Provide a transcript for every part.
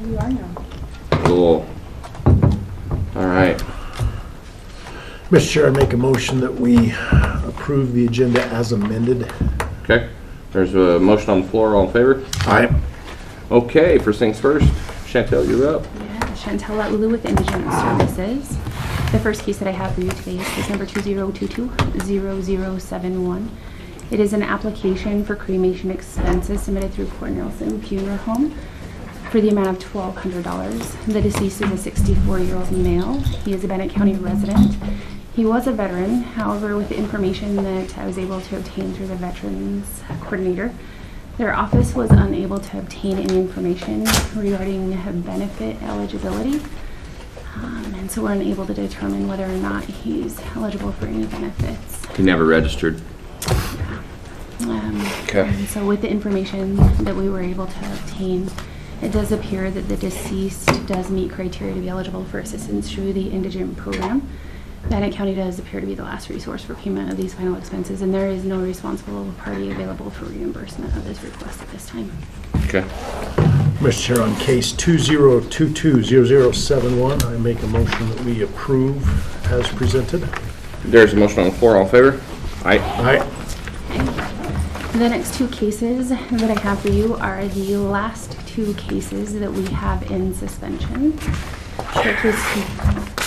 You are now. Cool. All right. Mr. Chair, I make a motion that we approve the agenda as amended. Okay. There's a motion on the floor. All in favor? Aye. Okay. First things first. Chantel, you're up. Yeah, Chantel Ulu with Indigent Services. The first case that I have for you today is case number 2022-0071. It is an application for cremation expenses submitted through Cornelison Funeral Home for the amount of $1,200. The deceased is a 64-year-old male. He is a Bannock County resident. He was a veteran. However, with the information that I was able to obtain through the Veterans Coordinator, their office was unable to obtain any information regarding benefit eligibility. And so we're unable to determine whether or not he's eligible for any benefits. He never registered. Okay. And so with the information that we were able to obtain, it does appear that the deceased does meet criteria to be eligible for assistance through the indigent program. Bannock County does appear to be the last resource for payment of these final expenses, and there is no responsible party available for reimbursement of this request at this time. Okay. Mr. Chair, on case 2022-0071, I make a motion that we approve as presented. There's a motion on the floor. All in favor? Aye. Aye. The next two cases that I have for you are the last two cases that we have in suspension.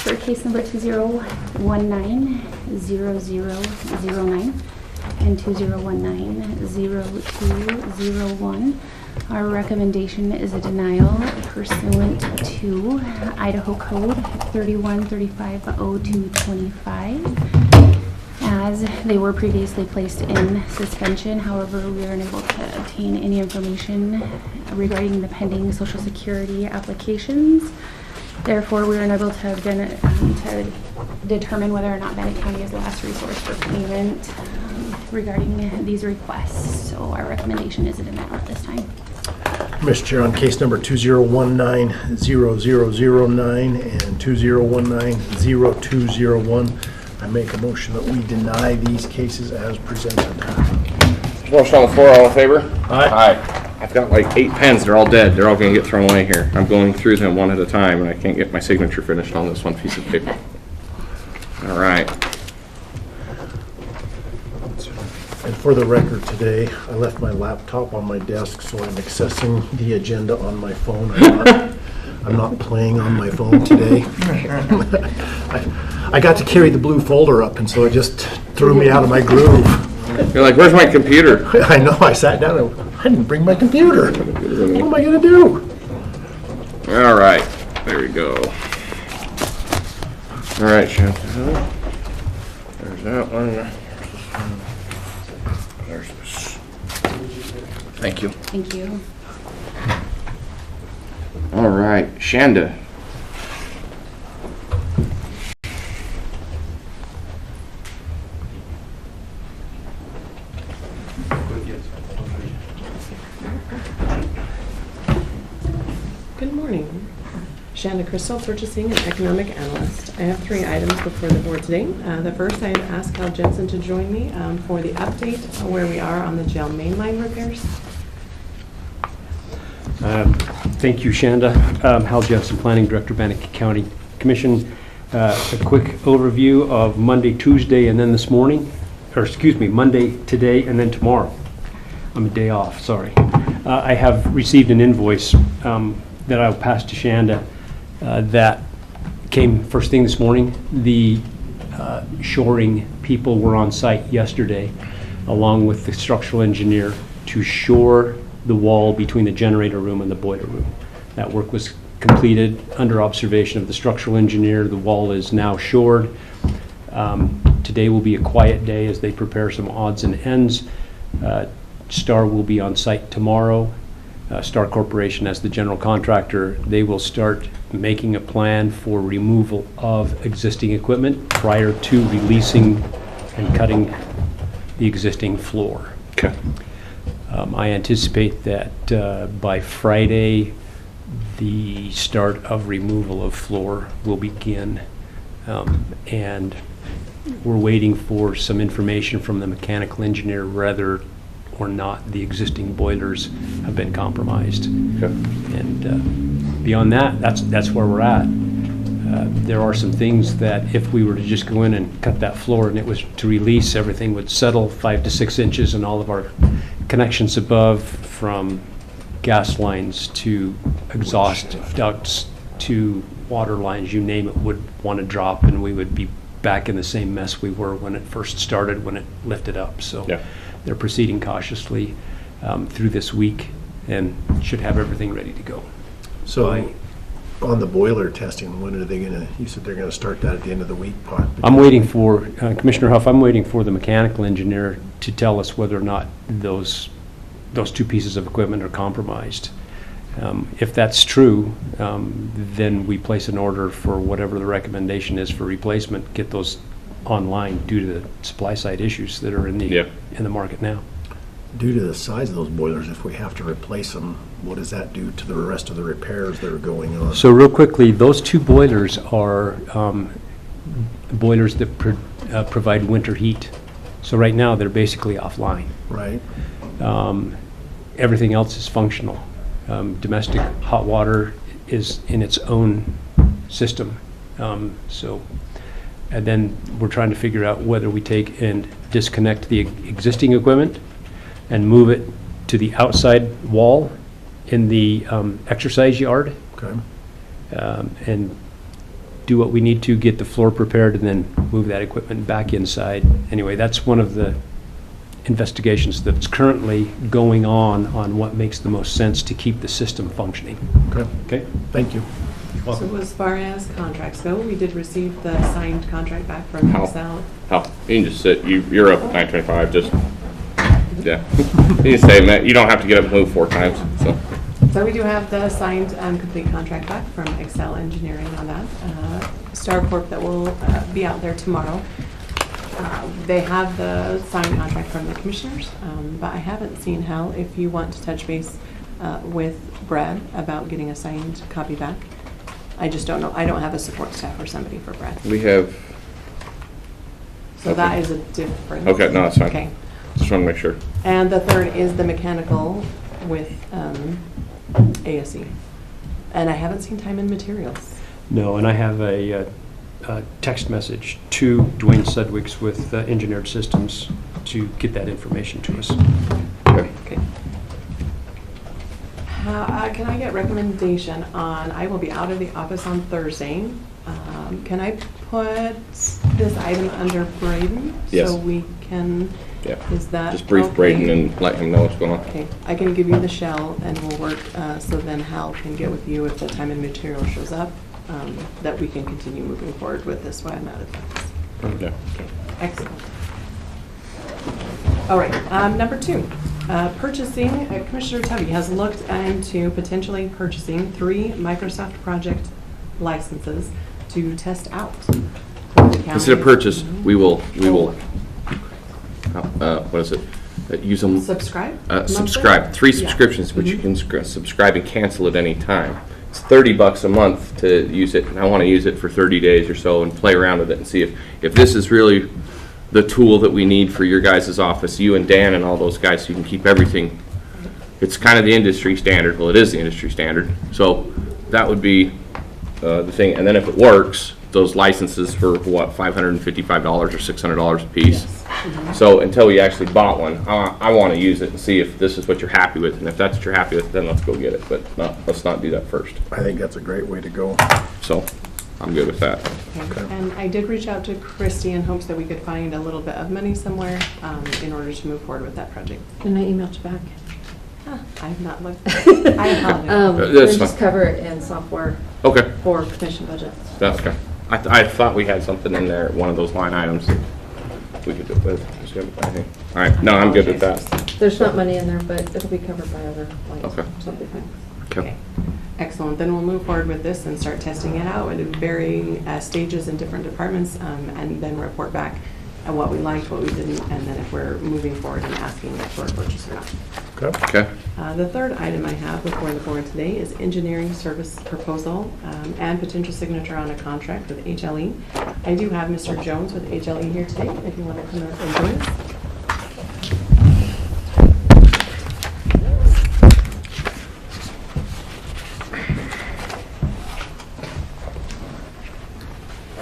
For case number 2019-0009 and 2019-0201, our recommendation is a denial pursuant to Idaho Code 31350225. As they were previously placed in suspension. However, we are unable to obtain any information regarding the pending Social Security applications. Therefore, we are unable to determine whether or not Bannock County is the last resource for payment regarding these requests. So our recommendation is a denial at this time. Mr. Chair, on case number 2019-0009 and 2019-0201, I make a motion that we deny these cases as presented. Motion on the floor. All in favor? Aye. Aye. I've got like 8 pens. They're all dead. They're all going to get thrown away here. I'm going through them one at a time, and I can't get my signature finished on this one piece of paper. All right. And for the record today, I left my laptop on my desk, so I'm accessing the agenda on my phone. I'm not playing on my phone today. I got to carry the blue folder up, and so it just threw me out of my groove. You're like, where's my computer? I know, I sat down and I didn't bring my computer. What am I going to do? All right. There we go. All right, Chantel. There's that one. There's this. Thank you. Thank you. All right, Shanda. Good morning. Shanda Crystal, Purchasing and Economic Analyst. I have 3 items before the board today. The first, I had asked Hal Jensen to join me for the update on where we are on the jail mainline repairs. Thank you, Shanda. Hal Jensen, Planning Director, Bannock County Commission. A quick overview of Monday, Tuesday, and then this morning. Or excuse me, Monday, today, and then tomorrow. I'm a day off, sorry. I have received an invoice that I'll pass to Shanda that came first thing this morning. The shoring people were on site yesterday, along with the structural engineer, to shore the wall between the generator room and the boiler room. That work was completed under observation of the structural engineer. The wall is now shored. Today will be a quiet day as they prepare some odds and ends. Star will be on site tomorrow. Star Corporation as the general contractor, they will start making a plan for removal of existing equipment prior to releasing and cutting the existing floor. Okay. I anticipate that by Friday, the start of removal of floor will begin, and we're waiting for some information from the mechanical engineer whether or not the existing boilers have been compromised. Okay. And beyond that, that's where we're at. There are some things that if we were to just go in and cut that floor and it was to release, everything would settle 5 to 6 inches, and all of our connections above, from gas lines to exhaust ducts to water lines, you name it, would want to drop, and we would be back in the same mess we were when it first started, when it lifted up. So Yeah. they're proceeding cautiously through this week and should have everything ready to go. So on the boiler testing, when are they gonna, you said they're gonna start that at the end of the week? I'm waiting for, Commissioner Huff, I'm waiting for the mechanical engineer to tell us whether or not those two pieces of equipment are compromised. If that's true, then we place an order for whatever the recommendation is for replacement, get those online due to the supply side issues that are in the market now. Due to the size of those boilers, if we have to replace them, what does that do to the rest of the repairs that are going on? So real quickly, those two boilers are boilers that provide winter heat. So right now, they're basically offline. Right? Everything else is functional. Domestic hot water is in its own system. And then we're trying to figure out whether we take and disconnect the existing equipment and move it to the outside wall in the exercise yard, Okay. and do what we need to get the floor prepared, and then move that equipment back inside. Anyway, that's one of the investigations that's currently going on what makes the most sense to keep the system functioning. Okay. Okay? Thank you. So as far as contracts go, we did receive the signed contract back from How? Excel. How? You can just sit, you're up at 9:25, just, yeah. You can say, Matt, you don't have to get up and move 4 times, so. So we do have the signed complete contract back from Excel Engineering on that. Star Corp that will be out there tomorrow. They have the signed contract from the commissioners, but I haven't seen Hal, if you want to touch base with Brad about getting a signed copy back. I just don't know. I don't have a support staff or somebody for Brad. We have, So that is a different. okay, no, that's fine. Okay. Just want to make sure. And the third is the mechanical with ASE. And I haven't seen time and materials. No, and I have a text message to Dwayne Sedgwick's with Engineered Systems to get that information to us. Okay. Okay. Can I get recommendation on, I will be out of the office on Thursday. Can I put this item under Braden? Yes. So we can, Yeah. is that Just brief okay? Braden and let him know what's going on. Okay, I can give you the shell and we'll work, so then Hal can get with you if the time and material shows up, that we can continue moving forward with this while I'm out of the office. Yeah. Okay, excellent. All right, number 2, purchasing. Commissioner Tubby has looked into potentially purchasing 3 Microsoft project licenses to test out. for the county. Instead of purchase, we will, what is it? Use them. Subscribe? Subscribe. Monthly? 3 Yeah. subscriptions, which you can subscribe and cancel at any time. It's $30 a month to use it, and I want to use it for 30 days or so and play around with it and see if this is really the tool that we need for your guys' office, you and Dan and all those guys, so you can keep everything. It's kind of the industry standard. Well, it is the industry standard. So that would be the thing. And then if it works, those licenses for what, $555 or $600 a piece. Yes. Mhm. So until we actually bought one, I want to use it and see if this is what you're happy with. And if that's what you're happy with, then let's go get it. But let's not do that first. I think that's a great way to go. So I'm good with that. Okay. And I did reach out to Christy in hopes that we could find a little bit of money somewhere in order to move forward with that project. And I emailed you back. I've not looked. I apologize. That's We'll just fine. cover it in software Okay, for commission budgets. that's okay. I thought we had something in there, one of those line items that we could do with. All right, no, I'm good with that. There's not money in there, but it'll be covered by other lines. Okay. So it'll be fine. Okay. Excellent. Then we'll move forward with this and start testing it out at varying stages in different departments, and then report back on what we liked, what we didn't, and then if we're moving forward and asking for a purchase or not. Okay. Okay. The third item I have before the board today is engineering service proposal and potential signature on a contract with HLE. I do have Mr. Jones with HLE here today, if you want to come up and join us.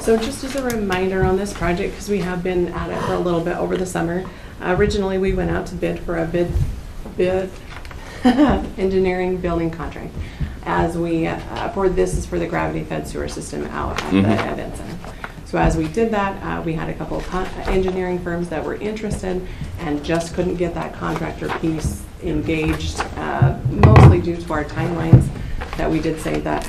So just as a reminder on this project, because we have been at it for a little bit over the summer, originally we went out to bid for a bid engineering building contract. As we, this is for the gravity fed sewer system out at the event center. So as we did that, we had a couple of engineering firms that were interested and just couldn't get that contractor piece engaged, mostly due to our timelines that we did say that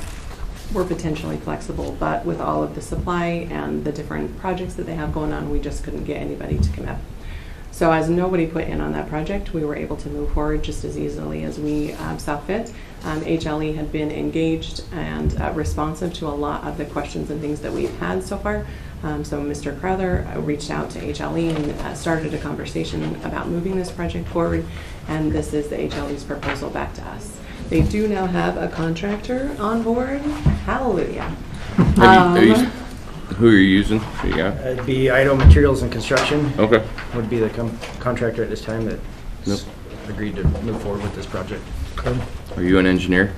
we're potentially flexible, but with all of the supply and the different projects that they have going on, we just couldn't get anybody to commit. So as nobody put in on that project, we were able to move forward just as easily as we saw fit. HLE had been engaged and responsive to a lot of the questions and things that we've had so far. So Mr. Crowther reached out to HLE and started a conversation about moving this project forward, and this is the HLE's proposal back to us. They do now have a contractor on board. Hallelujah. Who are you using? Who you got? It'd be Idaho Materials and Construction Okay. would be the contractor at this time that agreed to move forward with this project. Are you an engineer?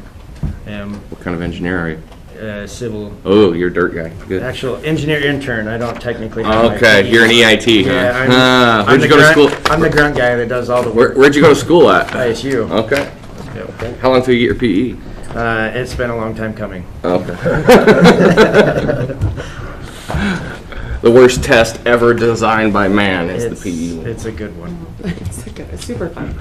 What What kind of engineer are you? civil, Oh, you're a dirt guy. Good. actual engineer intern. I don't technically have my Okay, PE. you're an EIT, huh? Yeah, Where'd you go to school? I'm the grunt guy that does all the work. Where'd you go to school at? ISU. Okay. Okay. How long till you get your PE? It's been a long time coming. Okay. The worst test ever designed by man is the PE one. It's a good one. It's super fun.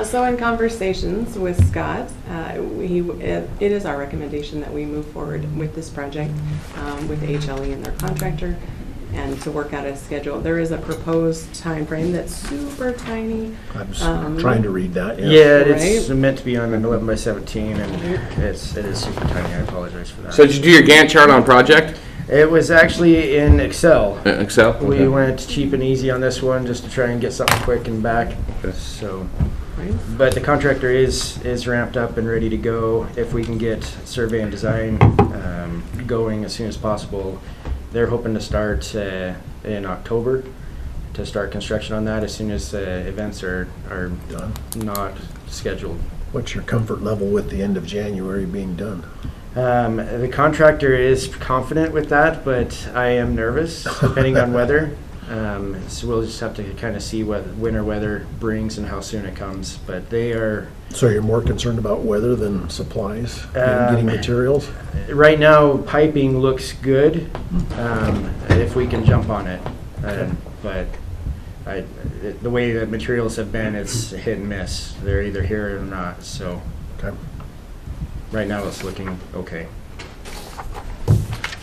So in conversations with Scott, it is our recommendation that we move forward with this project with HLE and their contractor, and to work out a schedule. There is a proposed time frame that's super tiny. I'm just trying to read that. Yeah, it's Right. meant to be on an 11 by 17, and it is super tiny. I apologize for that. So did you do your Gantt chart on project? It was actually in Excel. Excel? We Okay. went cheap and easy on this one just to try and get something quick and back. So, Right? but the contractor is ramped up and ready to go. If we can get survey and design going as soon as possible, they're hoping to start in October to start construction on that as soon as events are Done. not scheduled. What's your comfort level with the end of January being done? The contractor is confident with that, but I am nervous depending on weather. So we'll just have to kind of see what winter weather brings and how soon it comes. But they are, So you're more concerned about weather than supplies and getting materials? right now, piping looks good if we can jump on it. But the way that materials have been, it's hit and miss. They're either here or not. So Okay. right now it's looking okay.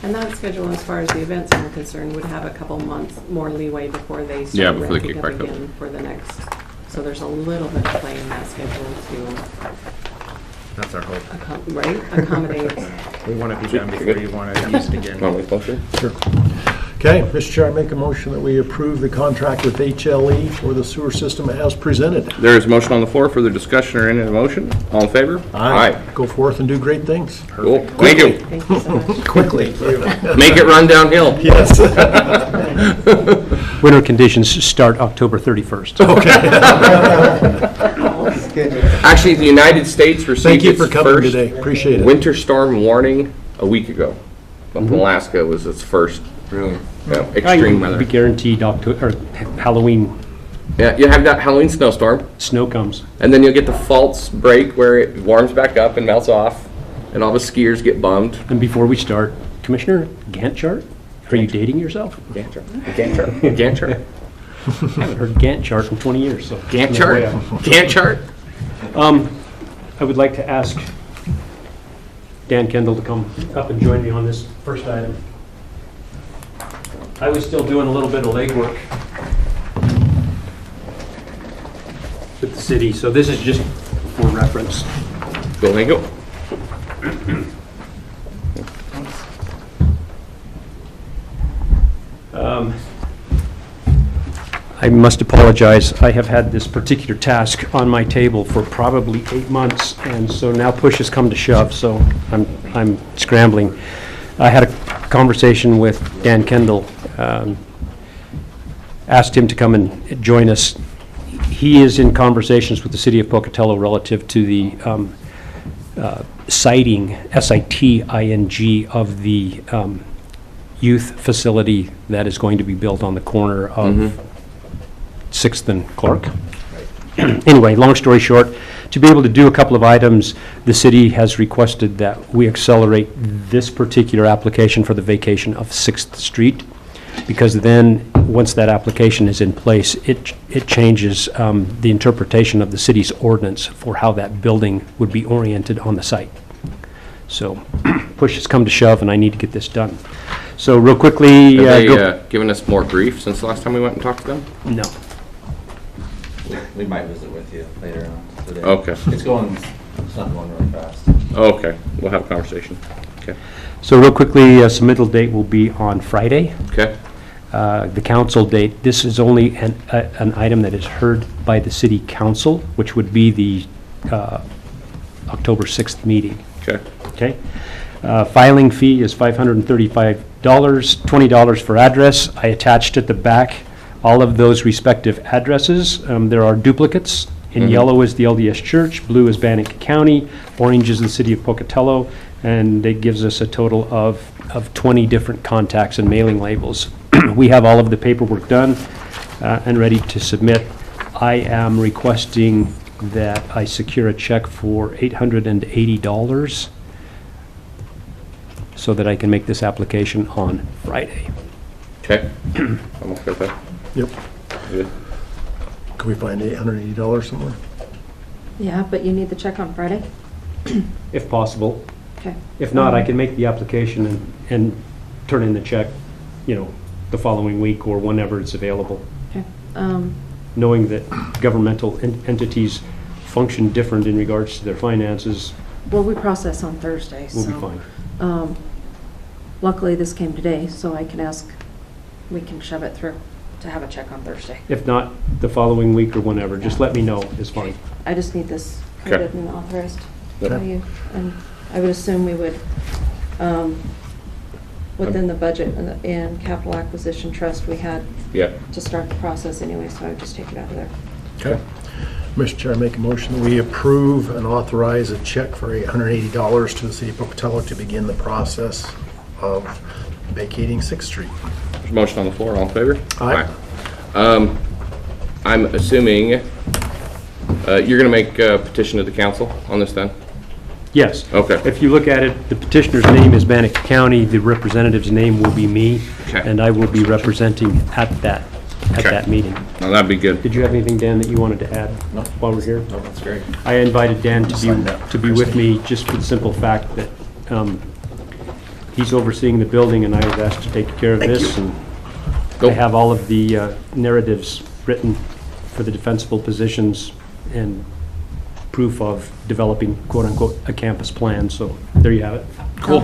And that schedule, as far as the events are concerned, would have a couple months more leeway before they Yeah, start before they ramping kick up back up. again for the next. So there's a little bit of play in that schedule That's our hope. to, accommodate. We want to be done before you want to use it again. Want to make a motion? Sure. Okay, Mr. Chair, I make a motion that we approve the contract with HLE for the sewer system as presented. There is a motion on the floor. Further discussion or any other motion? All in favor? Go forth and do great things. Cool. Thank you. Thank you so much. Quickly. Make it run downhill. Yes. Winter conditions start October 31st. Actually, the United States received Thank you its for coming first today. Appreciate it. winter storm warning a week ago. Up in Alaska was its first. Really? Yeah, extreme Be weather. guaranteed October, or Halloween Yeah, you have that Halloween snowstorm, snow comes. and then you'll get the false break where it warms back up and melts off, and all the skiers get bummed. And before we start, Commissioner, Gantt chart? Are you dating yourself? Gantt chart. Gantt chart. Gantt chart. I haven't heard Gantt chart in 20 years, so. Gantt no chart. way. Gantt chart. I would like to ask Dan Kendall to come up and join me on this first item. I was still doing a little bit of legwork with the city, so this is just for reference. Go, thank you. I must apologize. I have had this particular task on my table for probably 8 months, and so now push has come to shove, so I'm scrambling. I had a conversation with Dan Kendall, asked him to come and join us. He is in conversations with the city of Pocatello relative to the siting, S-I-T-I-N-G, of the youth facility that is going to be built on the corner of 6th and Clark. Anyway, long story short, to be able to do a couple of items, the city has requested that we accelerate this particular application for the vacation of 6th Street, because then, once that application is in place, it changes the interpretation of the city's ordinance for how that building would be oriented on the site. So, push has come to shove, and I need to get this done. So, real quickly... Have they given us more brief since the last time we went and talked to them? No. We might visit with you later on today. Okay. It's not going really fast. Okay, we'll have a conversation. Okay. So, real quickly, submittal date will be on Friday. Okay. The council date, this is only an item that is heard by the city council, which would be the October 6th meeting. Okay. Okay? Filing fee is $535, $20 for address. I attached at the back all of those respective addresses. There are duplicates. In yellow is the LDS Church, blue is Bannock County, orange is the city of Pocatello, and it gives us a total of 20 different contacts and mailing labels. We have all of the paperwork done and ready to submit. I am requesting that I secure a check for $880 so that I can make this application on Friday. Okay. I'm okay with that. Yep. Good. Can we find $880 somewhere? Yeah, but you need the check on Friday? If possible. Okay. If not, I can make the application and turn in the check, the following week or whenever it's available, Okay. knowing that governmental entities function different in regards to their finances. Well, we process on Thursday, so. We'll be fine. Luckily, this came today, so I can we can shove it through to have a check on Thursday. If not, the following week or whenever, just let me know, it's fine. I just need this Okay. printed and authorized Yep. by you. And I would assume we would, within the budget and capital acquisition trust, we had Yeah. to start the process anyway, so I would just take it out of there. Okay. Mr. Chair, I make a motion that we approve and authorize a check for $880 to the city of Pocatello to begin the process of vacating 6th Street. There's a motion on the floor. All in favor? Aye. I'm assuming you're going to make a petition to the council on this then? Yes. Okay. If you look at it, the petitioner's name is Bannock County, the representative's name will be me, Okay. and I will be representing at that meeting. No, that'd be good. Did you have anything, Dan, that you wanted to add No. while we're here? No, that's great. I invited Dan Sign that, to be with me just for the simple fact that he's overseeing the building and I was asked to take care of this. And Go. I have all of the narratives written for the defensible positions and proof of developing quote-unquote a campus plan. So there you have it. Cool.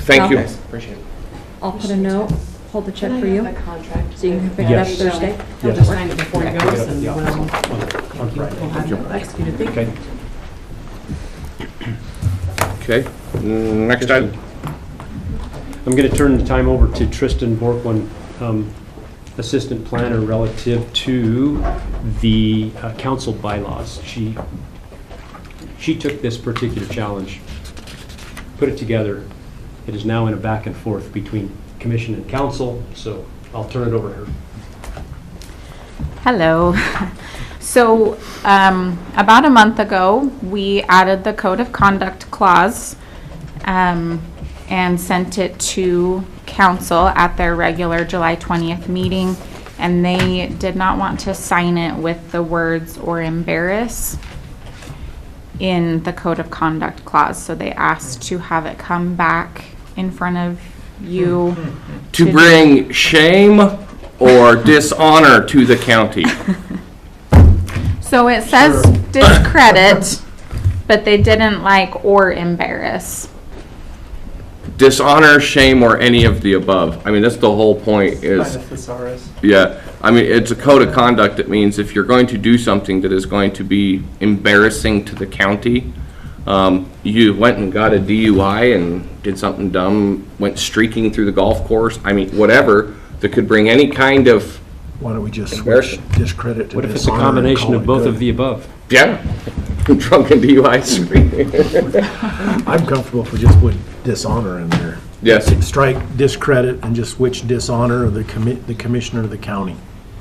Thank you. Thanks, appreciate it. I'll put a note, hold the check for you, The contract. so you can pick it up Yes. Thursday. He'll Yes. just sign it before he Yeah. goes, and Yeah. we'll On we'll Friday. have it executed. Thank you. Okay. Okay. Next item. I'm going to turn the time over to Tristan Borkwin, Assistant Planner, relative to the council bylaws. She took this particular challenge, put it together. It is now in a back and forth between commission and council, so I'll turn it over to her. Hello. So, about a month ago, we added the code of conduct clause and sent it to council at their regular July 20th meeting, and they did not want to sign it with the words "or embarrass" in the code of conduct clause. So they asked to have it come back in front of you To bring shame or dishonor to the county. So it says discredit, but they didn't like "or embarrass." Dishonor, shame, or any of the above. I mean, that's the whole point is, yeah. I mean, it's a code of conduct that means if you're going to do something that is going to be embarrassing to the county, you went and got a DUI and did something dumb, went streaking through the golf course, I mean, whatever, that could bring any kind of, Why don't we just switch discredit to What if it's a dishonor and combination call of it both good? of the above? yeah, drunken DUI streaking. I'm comfortable if we just put dishonor in there. Yes. Strike discredit and just switch dishonor the commissioner of the county.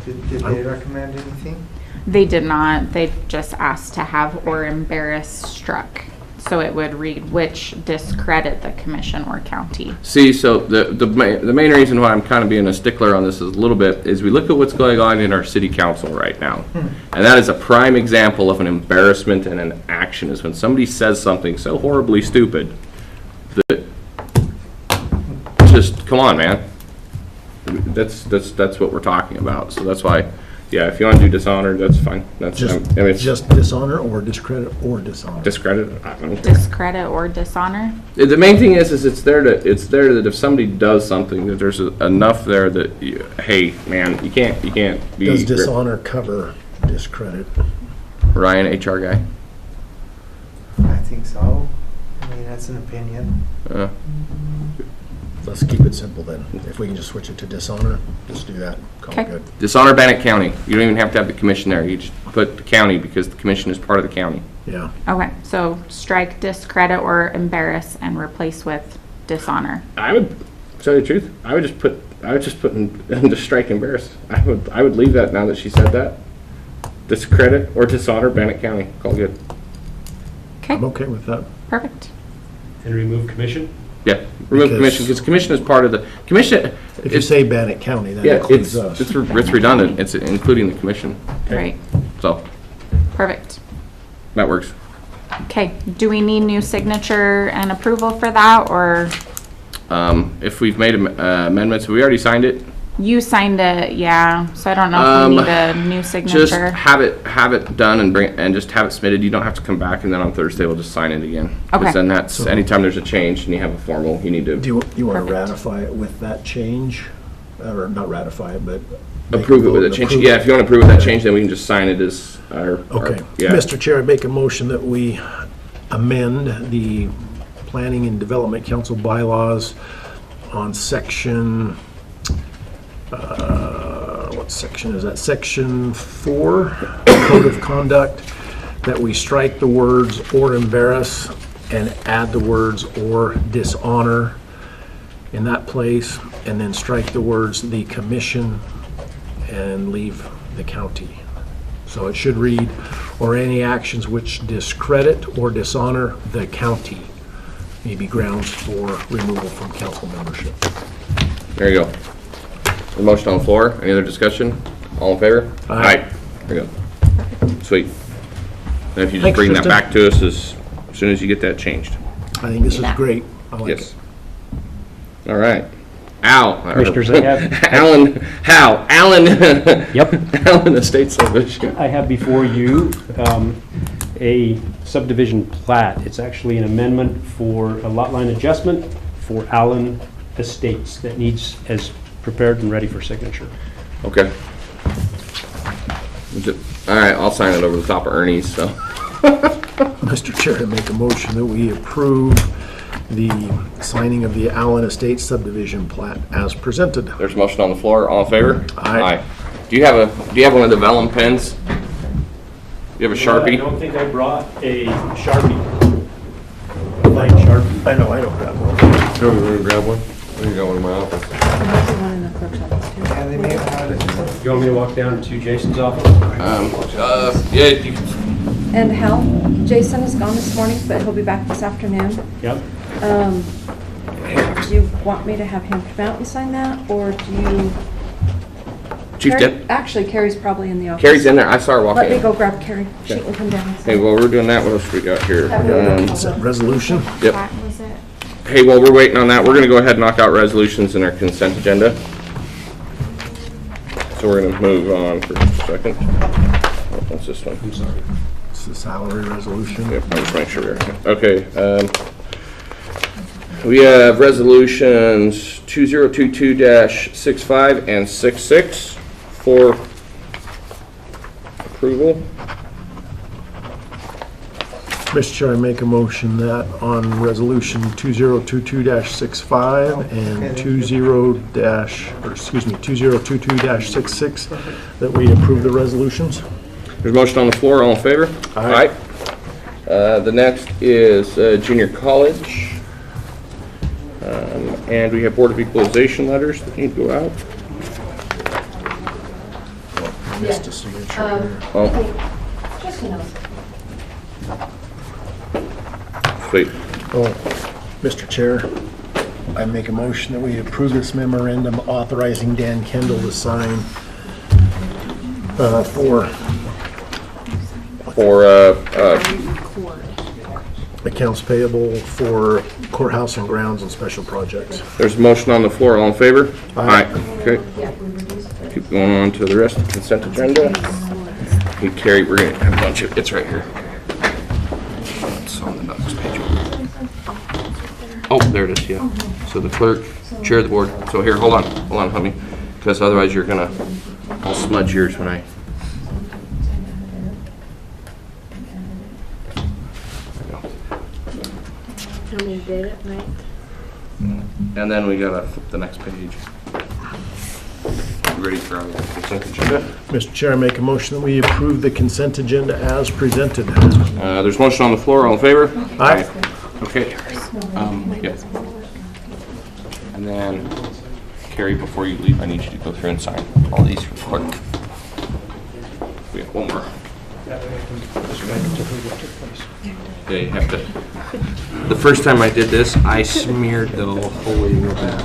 Did they recommend anything? They did not. They just asked to have or embarrass struck. So it would read which discredit the commission or county. See, so the main reason why I'm kind of being a stickler on this is a little bit is we look at what's going on in our city council right now. And that is a prime example of an embarrassment and an action is when somebody says something so horribly stupid that just, come on, man. That's what we're talking about. So that's why, yeah, if you want to do dishonor, that's fine. That's Just, I mean, it's just dishonor or discredit or dishonor? discredit. I don't care. Discredit or dishonor? The main thing is it's there that if somebody does something, that there's enough there that, hey, man, you can't be. Does dishonor cover discredit? Ryan, HR guy. I think so. I mean, that's an opinion. Let's keep it simple then. If we can just switch it to dishonor, just do that. Call it Okay. good. Dishonor Bannock County. You don't even have to have the commission there. You just put the county because the commission is part of the county. Yeah. Okay, so strike discredit or embarrass and replace with dishonor. I would tell you the truth. I would just put in just strike embarrass. I would leave that now that she said that. Discredit or dishonor Bannock County. Call it good. Okay, I'm okay with that. perfect. And remove commission? Yeah. Remove Because- commission because commission is part of the commission. If you say Bannock County, that Yeah, includes us. it's redundant. It's including the commission. Right, So perfect. that works. Okay, do we need new signature and approval for that, or If we've made amendments, we already signed it. you signed it, yeah, so I don't know if we need a new Just signature. have it done and just have it submitted. You don't have to come back, and then on Thursday we'll just sign it again. Okay. Because then that's anytime there's a change and you have a formal, you need to Do you want to Perfect. ratify it with that change? Or not ratify it, but make a approve it with vote a and change. approve Yeah, it? if you want to approve with that change, then we can just sign it as our. Okay. Yeah. Mr. Chair, I make a motion that we amend the Planning and Development Council bylaws on section, what section is that? Section 4, Code of Conduct, that we strike the words "or embarrass" and add the words "or dishonor" in that place, and then strike the words "the commission" and leave "the county." So it should read, "or any actions which discredit or dishonor the county may be grounds for removal from council membership." There you go. A motion on the floor. Any other discussion? All in favor? Aye. There you go. Sweet. And if you just Thanks, bring that Krista. back to us as soon as you get that changed. I think this is great. I like Yes. it. All right. Al. Commissioners, I have- Alan. Yep. Alan Estate Subdivision. I have before you a subdivision plat. It's actually an amendment for a lot line adjustment for Allen Estates that needs as prepared and ready for signature. Okay. All right, I'll sign it over the top of Ernie's, so. Mr. Chair, I make a motion that we approve the signing of the Allen Estates subdivision plat as presented. There's a motion on the floor. All in favor? Aye. Do you have one of the vellum pens? Do you have a I Sharpie? don't think I brought a Sharpie. A blank Sharpie. I know, I don't have one. Do you want to grab one? I got one in my office. There's one in the clerk's office too. Yeah, they may have had it. You want me to walk down to Jason's office? Yeah, you can. And Hal, Jason is gone this morning, but he'll be back this afternoon. Yep. Do you want me to have him come out and sign that, or do you? Chief Carrie- Dip, Actually, Carrie's probably in the office. Carrie's in there. I saw her walk Let me in. go grab Carrie. She can come down and Hey, sign. while we're doing that, what else we got here? Is that resolution? Yep. That was it. Hey, while we're waiting on that, we're gonna go ahead and knock out resolutions in our consent agenda. So we're gonna move on for a second. Oh, what's this one? I'm sorry. It's the salary resolution. Yep, I'll just make sure we're, okay, we have resolutions 2022-65 and 66 for approval. Mr. Chair, I make a motion that on resolution 2022-65 and 2022-66, that we approve the resolutions. There's a motion on the floor, all in favor? Aye. The next is junior college. And we have Board of Equalization letters that need to go out. Missed a signature here. Oh, Just a note. sweet. Oh, Mr. Chair, I make a motion that we approve this memorandum authorizing Dan Kendall to sign for accounts payable for courthouse and grounds and special projects. There's a motion on the floor. All in favor? Aye. Okay. Keep going on to the rest of the consent agenda. We carry, we're going to have a bunch of, it's right here. It's on the next page. Oh, there it is, yeah. So the clerk, chair of the board. So here, hold on, honey, because otherwise you're going to, I'll smudge yours when I. Tell me to date it, right? And then we gotta flip the next page. Ready for our consent agenda? Mr. Chair, I make a motion that we approve the consent agenda as presented. There's motion on the floor, all in favor? Aye. Okay. Yeah. And then, Carrie, before you leave, I need you to go through and sign all these for the clerk. We have one more. Yeah, you have to. The first time I did this, I smeared the whole Holy real bad.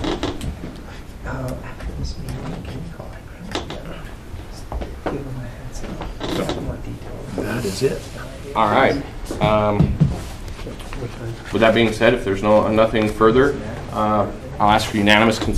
After this meeting, can you call give them a heads up? More detail. That is it. All right. With that being said, if there's nothing further, I'll ask for unanimous consent